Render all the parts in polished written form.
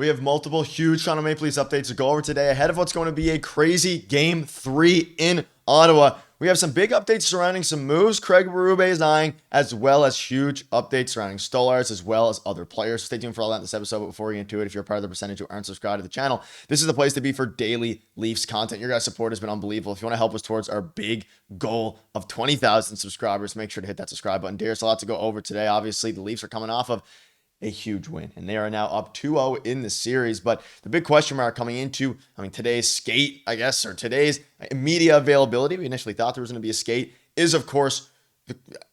We have multiple huge Toronto Maple Leafs updates to go over today ahead of what's going to be a crazy Game 3 in Ottawa. We have some big updates surrounding some moves Craig Berube is eyeing, as well as huge updates surrounding Stolarz, as well as other players. Stay tuned for all that in this episode. But before we get into it, if you're a part of the percentage who aren't subscribed to the channel, this is the place to be for daily Leafs content. Your guys' support has been unbelievable. If you want to help us towards our big goal of 20,000 subscribers, make sure to hit that subscribe button. There's a lot to go over today. Obviously, the Leafs are coming off of a huge win, and they are now up 2-0 in the series. But the big question mark coming into, today's skate, I guess, or today's media availability, we initially thought there was going to be a skate, is, of course,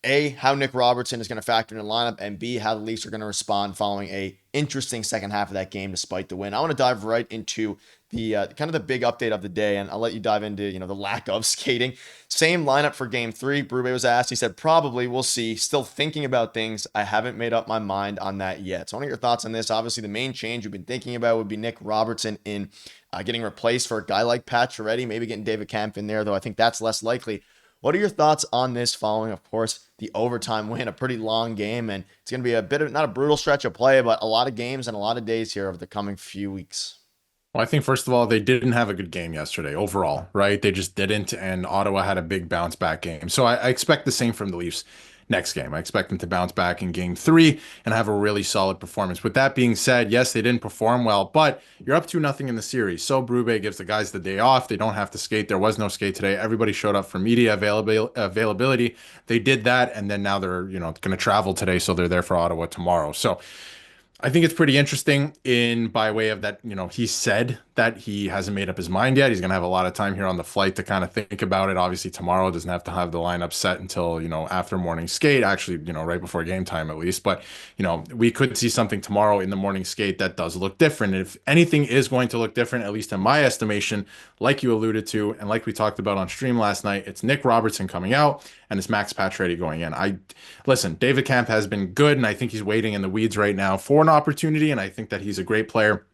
A, how Nick Robertson is going to factor in the lineup, and B, how the Leafs are going to respond following a interesting second half of that game despite the win. I want to dive right into the kind of the big update of the day, and I'll let you dive into the lack of skating. Same lineup for Game 3. Berube was asked. He said, probably, we'll see. Still thinking about things. I haven't made up my mind on that yet. So what are your thoughts on this? Obviously, the main change you've been thinking about would be Nick Robertson in getting replaced for a guy like Pacioretty, maybe getting David Kampf in there, though I think that's less likely. What are your thoughts on this following, of course, the overtime win, a pretty long game, and it's going to be a bit of, not a brutal stretch of play, but a lot of games and a lot of days here over the coming few weeks? Well, I think first of all, they didn't have a good game yesterday overall, right? They just didn't, and Ottawa had a big bounce back game. So I expect the same from the Leafs next game. I expect them to bounce back in Game 3 and have a really solid performance. With that being said, yes, they didn't perform well, but you're up 2-0 in the series. So Berube gives the guys the day off. They don't have to skate. There was no skate today. Everybody showed up for media availability. They did that, and then now they're going to travel today, so they're there for Ottawa tomorrow. So I think it's pretty interesting by way of that, he said that he hasn't made up his mind yet. He's going to have a lot of time here on the flight to kind of think about it. Obviously, tomorrow doesn't have to have the lineup set until, after morning skate, actually, right before game time at least. But, we could see something tomorrow in the morning skate that does look different. And if anything is going to look different, at least in my estimation, like you alluded to, and like we talked about on stream last night, it's Nick Robertson coming out and it's Max Pacioretty going in. Listen, David Kampf has been good, and I think he's waiting in the weeds right now for an opportunity, and I think that he's a great player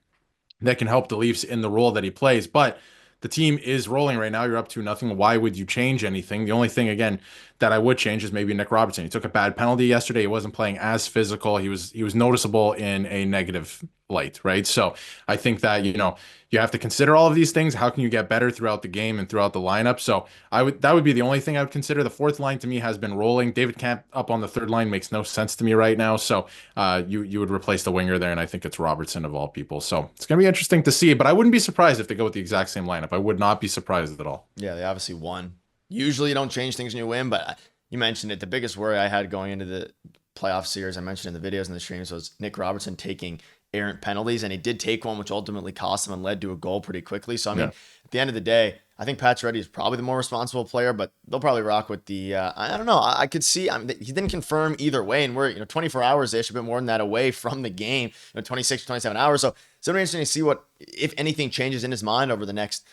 that can help the Leafs in the role that he plays. But the team is rolling right now. You're up 2-0. Why would you change anything? The only thing, again, that I would change is maybe Nick Robertson. He took a bad penalty yesterday. He wasn't playing as physical. He was noticeable in a negative light, right? So I think that, you have to consider all of these things. How can you get better throughout the game and throughout the lineup? So that would be the only thing I would consider. The fourth line to me has been rolling. David Kampf up on the third line makes no sense to me right now. So you would replace the winger there, and I think it's Robertson of all people. So it's going to be interesting to see, but I wouldn't be surprised if they go with the exact same lineup. I would not be surprised at all. Yeah, they obviously won. Usually you don't change things when you win, but you mentioned it. The biggest worry I had going into the playoff series, I mentioned in the videos and the streams, was Nick Robertson taking errant penalties, and he did take one, which ultimately cost him and led to a goal pretty quickly. So, at the end of the day, I think Pacioretty is probably the more responsible player, but they'll probably rock with the, I don't know. I could see, he didn't confirm either way, and we're, 24 hours-ish, a bit more than that away from the game, 26, 27 hours. So it's going to be interesting to see what, if anything, changes in his mind over the next,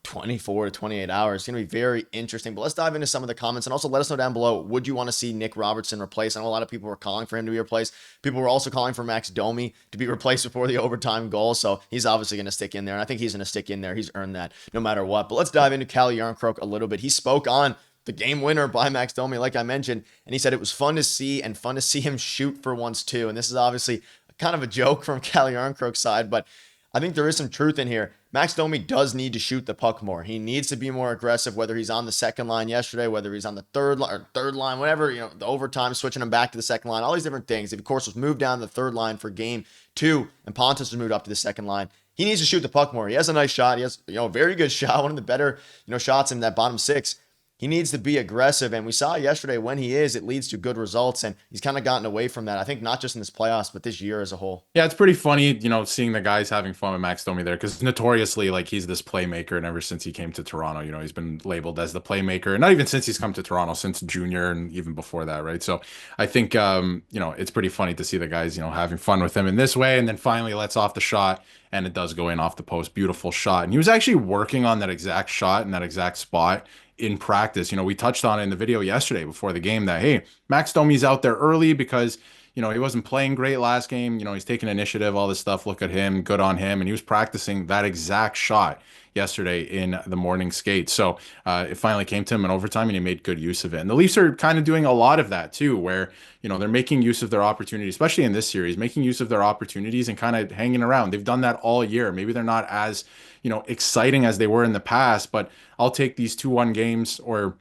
24 to 28 hours. It's going to be very interesting. But let's dive into some of the comments, and also let us know down below, would you want to see Nick Robertson replaced? I know a lot of people were calling for him to be replaced. People were also calling for Max Domi to be replaced before the overtime goal. So he's obviously going to stick in there, and I think he's going to stick in there. He's earned that no matter what. But let's dive into Calle Jarnkrok a little bit. He spoke on the game winner by Max Domi, like I mentioned, and he said it was fun to see, and fun to see him shoot for once too. And this is obviously kind of a joke from Calle Jarnkrok's side, but I think there is some truth in here. Max Domi does need to shoot the puck more. He needs to be more aggressive, whether he's on the second line yesterday, whether he's on the third line, whatever, the overtime, switching him back to the second line, all these different things. If, of course, was moved down to the third line for game 2, and Pontus was moved up to the second line, he needs to shoot the puck more. He has a nice shot. He has, a very good shot, one of the better, shots in that bottom 6. He needs to be aggressive, and we saw yesterday when he is, it leads to good results, and he's kind of gotten away from that, I think, not just in this playoffs, but this year as a whole. Yeah, it's pretty funny, seeing the guys having fun with Max Domi there, because notoriously, he's this playmaker, and ever since he came to Toronto, he's been labeled as the playmaker, and not even since he's come to Toronto, since junior and even before that, right? So I think, it's pretty funny to see the guys, having fun with him in this way, and then finally lets off the shot, and it does go in off the post. Beautiful shot. And he was actually working on that exact shot in that exact spot in practice. We touched on it in the video yesterday before the game that, hey, Max Domi's out there early because, he wasn't playing great last game. He's taking initiative, all this stuff. Look at him, good on him. And he was practicing that exact shot yesterday in the morning skate. So it finally came to him in overtime and he made good use of it. And the Leafs are kind of doing a lot of that too, where, they're making use of their opportunities, especially in this series, making use of their opportunities and kind of hanging around. They've done that all year. Maybe they're not as, exciting as they were in the past, but I'll take these 2-1 games or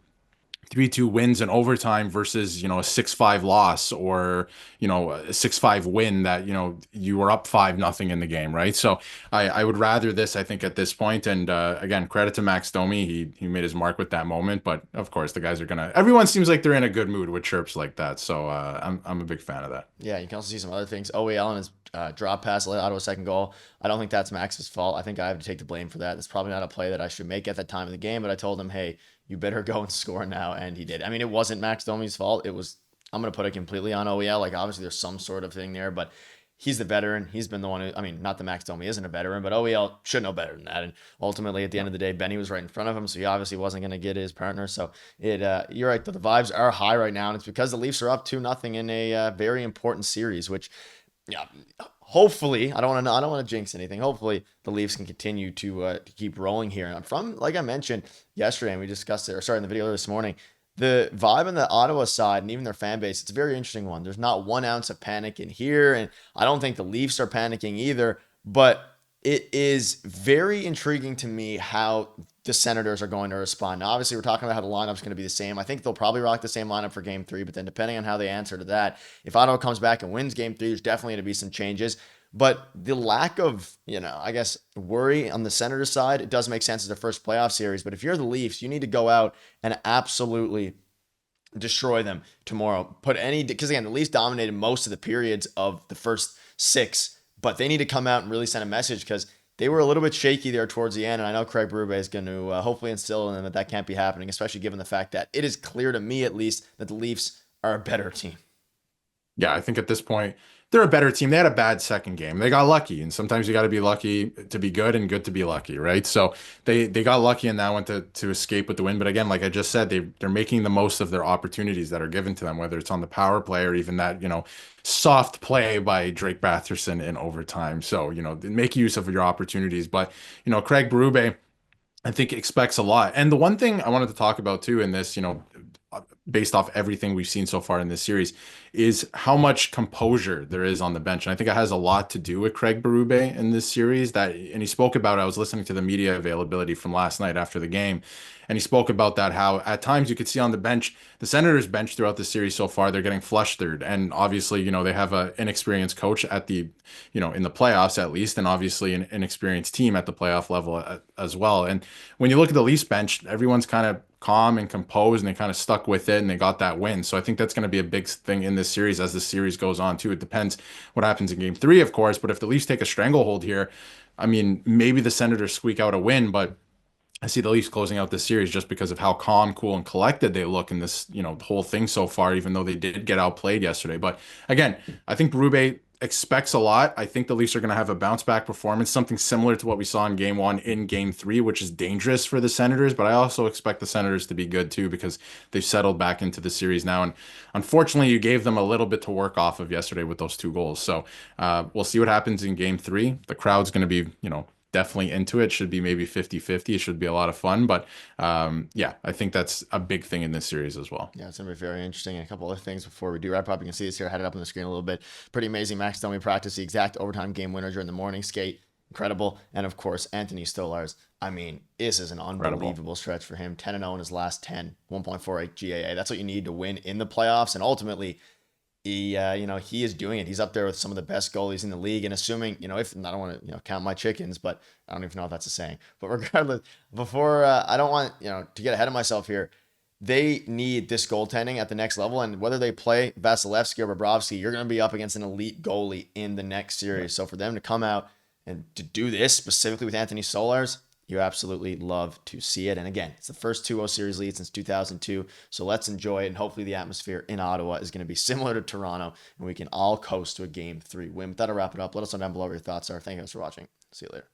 3-2 wins in overtime versus, a 6-5 loss or, a 6-5 win that, you were up 5-0 in the game, right? So I would rather this, I think, at this point. And again, credit to Max Domi. He made his mark with that moment. But of course, the guys are everyone seems like they're in a good mood with chirps like that. So I'm a big fan of that. Yeah, you can also see some other things. OEL and his drop pass led Ottawa's second goal. I don't think that's Max's fault. I think I have to take the blame for that. That's probably not a play that I should make at that time of the game, but I told him, hey, you better go and score now, and he did. I mean, it wasn't Max Domi's fault. It was, I'm going to put it completely on OEL. Like, obviously, there's some sort of thing there, but he's the veteran. He's been the one who, I mean, not that Max Domi isn't a veteran, but OEL should know better than that. And ultimately, at the end of the day, Benny was right in front of him, so he obviously wasn't going to get his partner. So you're right, the vibes are high right now, and it's because the Leafs are up 2-0 in a very important series, which, yeah, hopefully, I don't want to jinx anything. Hopefully, the Leafs can continue to keep rolling here. And from, like I mentioned yesterday, and we discussed it, or sorry, in the video this morning, the vibe on the Ottawa side and even their fan base, it's a very interesting one. There's not 1 ounce of panic in here, and I don't think the Leafs are panicking either, but it is very intriguing to me how the Senators are going to respond. Now, obviously, we're talking about how the lineup's going to be the same. I think they'll probably rock the same lineup for game 3, but then depending on how they answer to that, if Ottawa comes back and wins game 3, there's definitely going to be some changes. But the lack of, I guess, worry on the Senators side, it does make sense as their first playoff series. But if you're the Leafs, you need to go out and absolutely destroy them tomorrow. Because again, the Leafs dominated most of the periods of the first 6, but they need to come out and really send a message because they were a little bit shaky there towards the end. And I know Craig Berube is going to hopefully instill in them that that can't be happening, especially given the fact that it is clear to me, at least, that the Leafs are a better team. Yeah, I think at this point, they're a better team. They had a bad second game. They got lucky, and sometimes you got to be lucky to be good and good to be lucky, right? So they got lucky in that one to escape with the win. But again, like I just said, they're making the most of their opportunities that are given to them, whether it's on the power play or even that, soft play by Drake Batherson in overtime. So, make use of your opportunities. But, Craig Berube, I think expects a lot. And the one thing I wanted to talk about too in this, based off everything we've seen so far in this series, is how much composure there is on the bench. And I think it has a lot to do with Craig Berube in this series and he spoke about, I was listening to the media availability from last night after the game, and he spoke about that, how at times you could see on the bench, the Senators bench throughout the series so far, they're getting flustered. And obviously, they have an inexperienced coach at the, in the playoffs at least, and obviously an inexperienced team at the playoff level as well. And when you look at the Leafs bench, everyone's kind of calm and composed and they kind of stuck with it and they got that win. So I think that's going to be a big thing in this series as the series goes on too. It depends what happens in game 3, of course, but if the Leafs take a stranglehold here, I mean, maybe the Senators squeak out a win, but I see the Leafs closing out this series just because of how calm, cool, and collected they look in this, whole thing so far, even though they did get outplayed yesterday. But again, I think Berube expects a lot. I think the Leafs are going to have a bounce back performance, something similar to what we saw in game 1 in game 3, which is dangerous for the Senators. But I also expect the Senators to be good too, because they've settled back into the series now. And unfortunately, you gave them a little bit to work off of yesterday with those 2 goals. So we'll see what happens in game 3. The crowd's going to be, definitely into it. Should be maybe 50-50. It should be a lot of fun. But yeah, I think that's a big thing in this series as well. Yeah, it's going to be very interesting. And a couple other things before we do wrap up. You can see this here. I had it up on the screen a little bit. Pretty amazing. Max Domi practice the exact overtime game winner during the morning skate. Incredible. And of course, Anthony Stolarz. I mean, this is an unbelievable stretch for him. 10-0 in his last 10, 1.48 GAA. That's what you need to win in the playoffs. And ultimately, he is doing it. He's up there with some of the best goalies in the league. And assuming, if I don't want to, count my chickens, but I don't even know if that's a saying. But regardless, before I don't want, to get ahead of myself here, they need this goaltending at the next level. And whether they play Vasilevsky or Bobrovsky, you're going to be up against an elite goalie in the next series. So for them to come out and to do this specifically with Anthony Stolarz, you absolutely love to see it. And again, it's the first 2-0 series lead since 2002. So let's enjoy it. And hopefully the atmosphere in Ottawa is going to be similar to Toronto and we can all coast to a game 3 win. But that'll wrap it up. Let us know down below what your thoughts are. Thank you guys for watching. See you later.